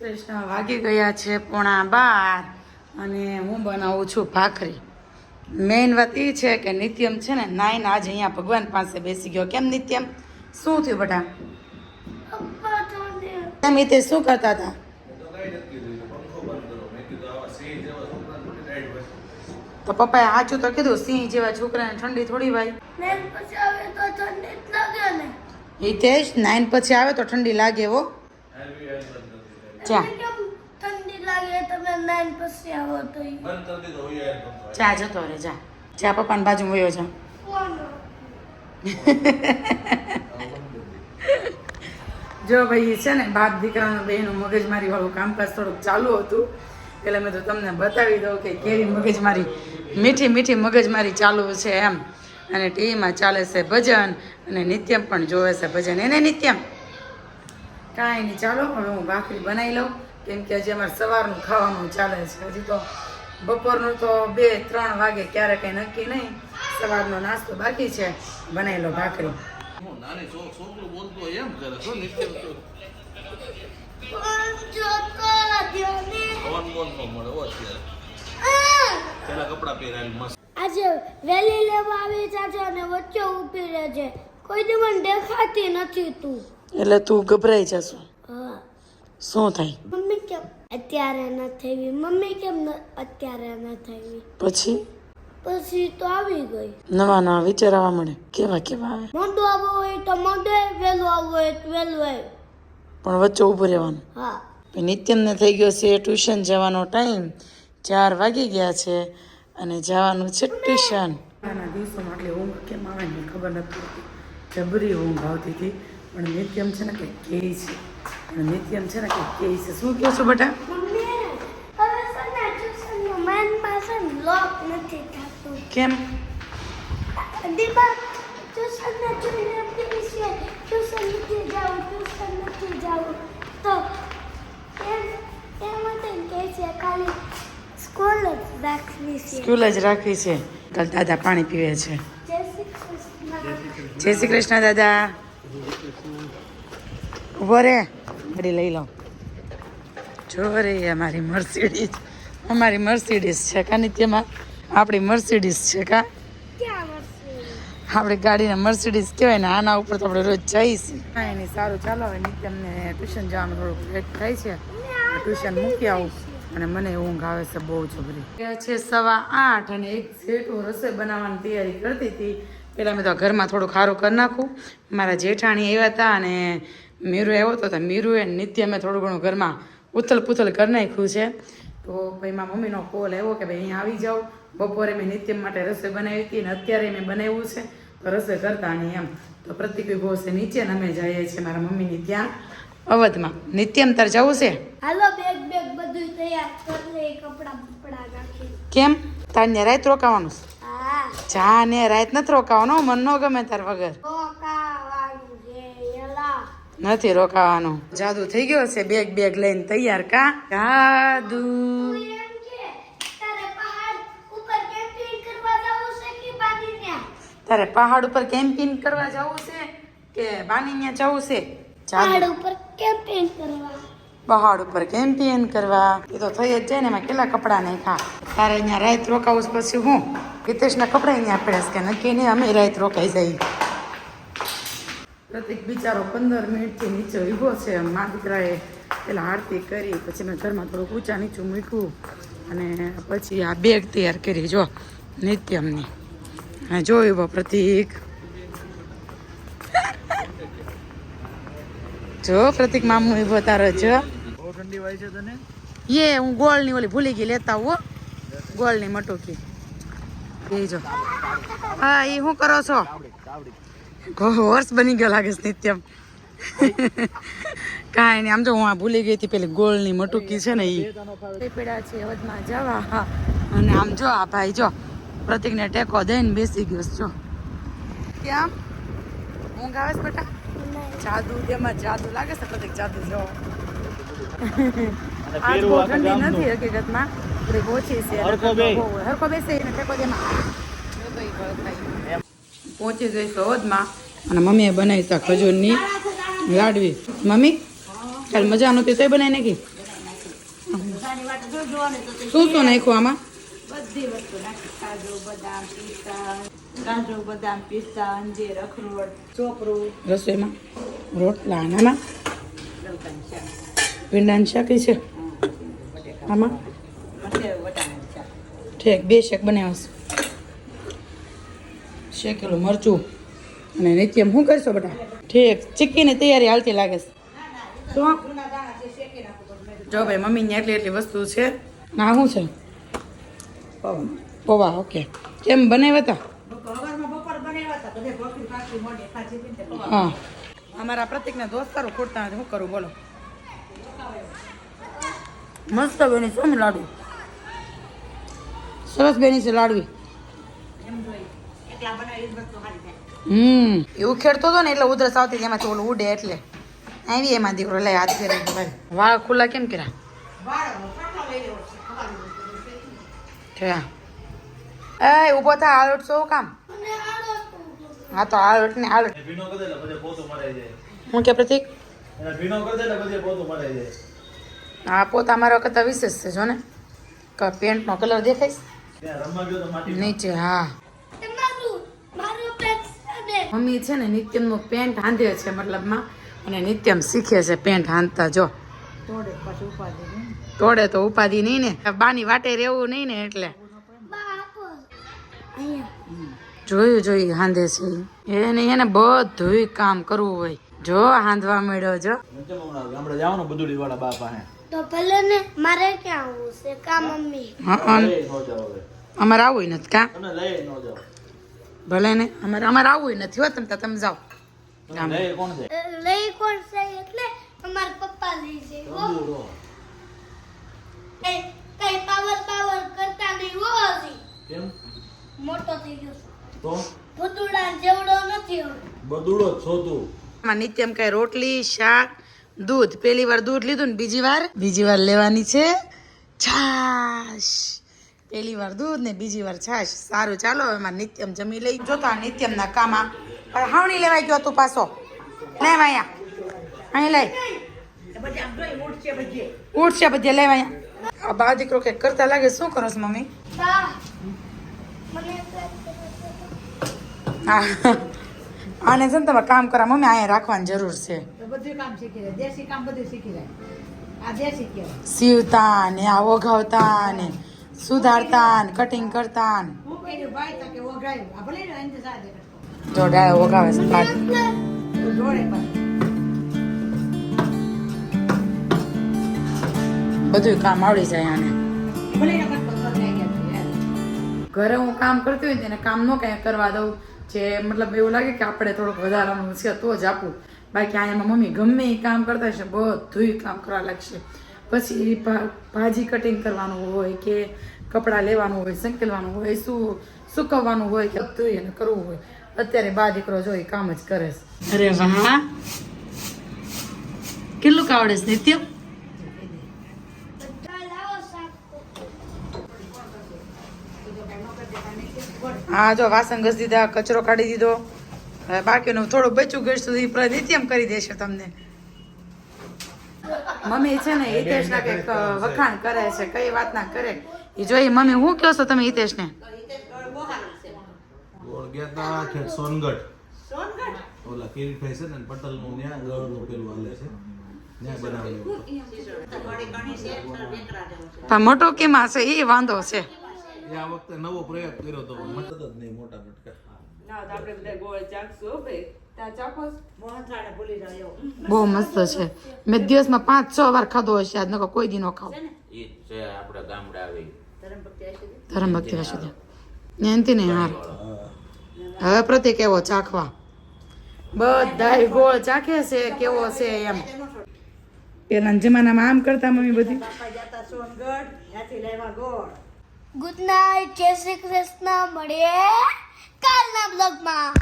કૃષ્ણ વાગી ગયા છે 11:30 અને હું બનાવું છું ભાખરી. મેઇન વાત એ છે કે નિત્યમ છે ને નાઈને આજે અહીંયા ભગવાન પાસે બેસી ગયો. કેમ નિત્યમ, શું થયું બેટા? તમે તે શું કરતા હતા? તો પપ્પાએ સાચું તો કીધું, સિંહ જેવા છોકરાને ઠંડી થોડી વાય. એ તે જ 9 પછી આવે તો ઠંડી લાગે. હો ચા ચા જતો રે, જા ચા પપ્પાની બાજુ વયો જા. જો ભાઈ છે ને બાપ દીકરાનું બેનું મગજમારી વાળું કામકાજ થોડુંક ચાલુ હતું, એટલે મેં તો તમને બતાવી દઉં કે કેવી મગજમારી, મીઠી મીઠી મગજમારી ચાલુ છે એમ. અને ટીવીમાં ચાલે છે ભજન અને નિત્યમ પણ જોવે છે ભજન. એને નિત્યમ કાંઈ નહીં, ચાલો હવે હું ભાખરી બનાવી લઉં, કેમ કે હજી અમારે સવારનું ખાવાનું ચાલે છે. હજી તો બપોરનું તો 2-3 વાગે, ક્યારે કંઈ નક્કી નહીં. સવારનો નાસ્તો બાકી છે, બનાવી લો ભાખરી. આજે વેલી લેવા આવી છે અને વચ્ચે ઊભી રહે છે. કોઈ દી મને દેખાતી નથી તું. એટલે તું ગભરાઈ જશો? હા. શું થાય? મમ્મી કેમ અત્યારે ન થઈ? મમ્મી કેમ અત્યારે ન થઈ? પછી તો આવી ગઈ. નવા નવા વિચાર આવવા મળે. કેવા કેવા આવે? મોઢું આવવું હોય તો મોઢું, વહેલું આવવું હોય તો વહેલું આવે, પણ વચ્ચે ઊભું રહેવાનું. હા. નિત્યમને થઈ ગયો છે ટ્યુશન જવાનો ટાઈમ. 4 વાગી ગયા છે અને જવાનું છે ટ્યુશન. આના દિવસોમાં આટલી ઊંઘ કેમ આવે ને ખબર નથી પડતી. જબરી ઊંઘ આવતી હતી, પણ નિત્યમ છે ને કંઈક કહે છે. પણ નિત્યમ છે ને કંઈક કહે છે. શું કહો છો બેટા? મમ્મી હવે સના ટ્યુશનનું માનમાં છે ને લોક નથી થતું. કેમ? દીપા ટ્યુશનના જોઈને આપી છે ટ્યુશન નથી જાવું તો એમ હતું કે છે ખાલી સ્કૂલ જ રાખવી છે. સ્કૂલ જ રાખવી છે. કાલ દાદા પાણી પીવે છે. જય શ્રી કૃષ્ણ દાદા. ઉભો રે, ગાડી લઈ લો. જો રે અમારી મર્સિડીઝ છે કા નિત્યમાં? આપણી મર્સિડીઝ છે કા? આપણી ગાડીને મર્સિડીઝ કહેવાય ને. આના ઉપર તો આપણે રોજ જઈશું. કાંઈ નહીં, સારું ચાલો. હવે નિત્યમને ટ્યુશન જવાનું થોડુંક લેટ થાય છે. ટ્યુશન મૂકી આવું અને મને ઊંઘ આવે છે બહુ જબરી. છે 8:15 અને એક જેઠું રસોઈ બનાવવાની તૈયારી કરતી હતી. પહેલાં મેં તો ઘરમાં થોડું ખારું કરી નાખું. મારા જેઠાણી આવ્યા હતા અને મીરુ આવ્યો હતો, તો મીરુએ નિત્યમે થોડું ઘણું ઘરમાં ઉથલ પુથલ કરી નાખ્યું છે. તો ભાઈ મારા મમ્મીનો કોલ આવ્યો કે ભાઈ અહીંયા આવી જાઓ. બપોરે મેં નિત્યમ માટે રસોઈ બનાવી હતી અને અત્યારે મેં બનાવ્યું છે, તો રસોઈ કરતા નહીં એમ. તો પ્રતિક વિભો છે નીચે ને અમે જઈએ છીએ મારા મમ્મીની ત્યાં અવધમાં. નિત્યમ તાર જવું છે? હાલો બેગ બધું તૈયાર કરી લે, કપડા નાખી. કેમ? તાર ને રાત રોકાવાનું છે? હા. જા ને રાત નથી રોકાવાનું, મન ન ગમે તાર વગર. રોકાવાનું છે એલા. નથી રોકાવાનું. જાદુ થઈ ગયો છે, બેગ લઈને તૈયાર કા? જાદુ. એમ કે તારે પહાડ ઉપર કેમ્પિંગ કરવા જવું છે કે બાનીન્યા? તારે પહાડ ઉપર કેમ્પિંગ કરવા જવું છે કે બાનીન્યા જવું છે? પહાડ ઉપર કેમ્પિંગ કરવા. પહાડ ઉપર કેમ્પિંગ કરવા. એ તો થઈ જ જાય ને, એમાં કેટલા કપડાં નાખ્યા. તારે અહીંયા રાત રોકાવું પછી હું હિતેશના કપડા અહીંયા પડે કે નક્કી નહીં, અમે રાત રોકાઈ જઈએ. પ્રતિક બિચારો 15 મિનિટથી નીચે ઊભો છે. મા દીકરાએ પેલા આરતી કરી, પછી મેં ઘરમાં થોડુંક ઊંચા નીચું મૂક્યું અને પછી આ બેગ તૈયાર કરી. જો નિત્યમની જોયું બો પ્રતિક. જો પ્રતિક મામુ ઊભો તારો જો. ઠંડી વાય છે તને? એ હું ગોળની ઓલી ભૂલી ગઈ લેતા હો, ગોળની મટુકી. એ જો હા, એ શું કરો છો? હોર્સ બની ગયો લાગે છે નિત્યમ. કાંઈ નહીં, આમ જો હું આ ભૂલી ગઈ હતી પેલી ગોળની મટુકી છે ને એ પેડા છે અવધમાં જવા. હા, અને આમ જો આ ભાઈ જો પ્રતિકને ટેકો દઈને બેસી ગયો છે. જો કેમ ઊંઘ આવે છે બેટા? જાદુ, તેમાં જાદુ લાગે છે પ્રતિક, જાદુ જો. આજ બહુ ઠંડી નથી હકીકતમાં, થોડીક ઓછી છે. હરખો બેસે એને ટેકો દેમાં. પહોંચી ગઈ અવધમાં અને મમ્મીએ બનાવી હતા ખજૂરની લાડવી. મમ્મી કાલ મજા નહોતી તોય બનાવી નાખી. શું શું નાખ્યું આમાં? બધી વસ્તુ નાખી. કાજુ બદામ પિસ્તા અંજીર અખરોટ ચોપરું રસોઈમાં રોટલા અને આમાં લવકાનું શાક ભીંડાનું શાક ય છે આમાં. વટાણાનું શાક. ઠીક 2 શેક બનાવ્યા છે. શેકેલું મરચું અને નિત્યમ શું કરશો બેટા? ઠીક ચીક્કીની તૈયારી હાલતી લાગે છે. તો જો ભાઈ મમ્મીને એટલી વસ્તુ છે. ના શું છે? પૌવા. ઓકે. કેમ બનાવ્યા હતા? હા. અમારા પ્રતિકના દોસ્તારો ખૂટતા નથી. શું કરું બોલો? મસ્ત બેની છે લાડુ. સરસ બેની છે લાડવી. એવું ખેડતો હતો ને એટલે ઉધરસ આવતી હતી, એમાંથી ઓલું ઉડે એટલે આવી એમાં દીકરો લઈ હાથ ફેરવી દો. ભાઈ વાળ ખુલ્લા કેમ કર્યા? એ ઊભો થા. આલોટ છો કામ? હા તો આલોટ ને આલોટ. હું કે પ્રતિક? હા પોતા મારા કરતા વિશેષ છે જો ને. પેન્ટનો કલર દેખાઈશ નીચે. હા મમ્મી છે ને નિત્યમનું પેન્ટ હાંધે છે મતલબમાં, અને નિત્યમ શીખે છે પેન્ટ હાંધતા. જો તોડે તો ઉપાધિ નહીં ને, બાની વાટે રહેવું નહીં ને એટલે જોયું હાંધે છે એને. એને બધું કામ કરવું હોય. જો હાંધવા મળ્યો. જો તો ભલે ને મારે ક્યાં આવવું છે કા મમ્મી? અમારે આવું નથી કા? ભલે ને અમારે આવું નથી હો. તમે જાઓ. લઈ કોણ છે એટલે અમાર પપ્પા લઈ છે. કઈ પાવર કરતા નહીં હો. કેમ? મોટો થઈ ગયો તો બદુડા જેવડો નથી હવે. બદુડો છો તું. નિત્યમ કઈ રોટલી શાક દૂધ. પહેલી વાર દૂધ લીધું ને બીજી વાર લેવાની છે છાશ. પહેલી વાર દૂધ ને બીજી વાર છાશ. સારું ચાલો હવે મારે નિત્યમ જમી લઈ. જોતા નિત્યમ ના કામમાં હાવણી લેવાઈ ગયો તું પાછો. લેવા અહીંયા અહીં લઈ ઉઠશે બધે લેવા અહીંયા. આ બા દીકરો કઈક કરતા લાગે. શું કરો છો મમ્મી? આને છે ને તમે કામ કરા મમ્મી અહીંયા રાખવાની જરૂર છે. બધું કામ શીખી રહે. દેશી કામ બધું શીખી રહે. આ દેશી કહેવાય. સીવતા ને આ ઓઘાવતા ને સુધારતા ને કટિંગ કરતા ને. હું કર્યું ભાઈ તો કે ઓગાયું. આ ભલે ને અંતે સાદે જો ડાય ઓઘાવે છે પાટ. જોડે પણ બધું કામ આવડી જાય આને. ભલે ને કટકો થઈ ગયા. ઘરે હું કામ કરતી હોય તેને કામ ન કઈ કરવા દઉં. જે મતલબ એવું લાગે કે આપણે થોડુંક વધારાનું છે તો જ આપું. બાકી અહીંયા મમ્મી ગમે એ કામ કરતા હશે બધું કામ કરવા લાગશે. પછી ભાજી કટિંગ કરવાનું હોય કે કપડાં લેવાનું હોય, સંકેલવાનું હોય, સુકવવાનું હોય કે બધું એને કરવું હોય. અત્યારે બા દીકરો જોઈ કામ જ કરે છે. અરે વાહ કેટલું આવડે છે નિત્યમ? હા જો વાસણ ઘસી દીધા, કચરો કાઢી દીધો. હવે બાકીનું થોડું બચ્યું ઘર સુધી નિત્યમ કરી દેશે તમને. મમ્મી છે ને હિતેશના કંઈક વખાણ કરે છે. કઈ વાત ના કરે એ જોઈ. મમ્મી હું કહો છો તમે હિતેશને? સોનગઢ ઓલા કેરી ફાઈ છે ને પટલ નું ત્યાં ગળનું પેલું હાલે છે ત્યાં બનાવેલું. પણ મોટો કેમ હશે એ વાંધો છે. આ વખતે નવો પ્રયોગ કર્યો તો મતલબ જ નહીં મોટા મટકા. બહુ મસ્ત છે. મેં દિવસમાં 5-6 વાર ખાધો હશે. આજ નકો કોઈ દી નો ખાવ. ધર્મ ભક્તિ હશે એનથી ને હાર. હવે પ્રતિક એવો ચાખવા બધા ગોળ ચાખે છે કેવો છે એમ. પેલા જમાનામાં આમ કરતા મમ્મી બધી. Good night. જય શ્રી કૃષ્ણ. મળીએ કાલના બ્લોગમાં.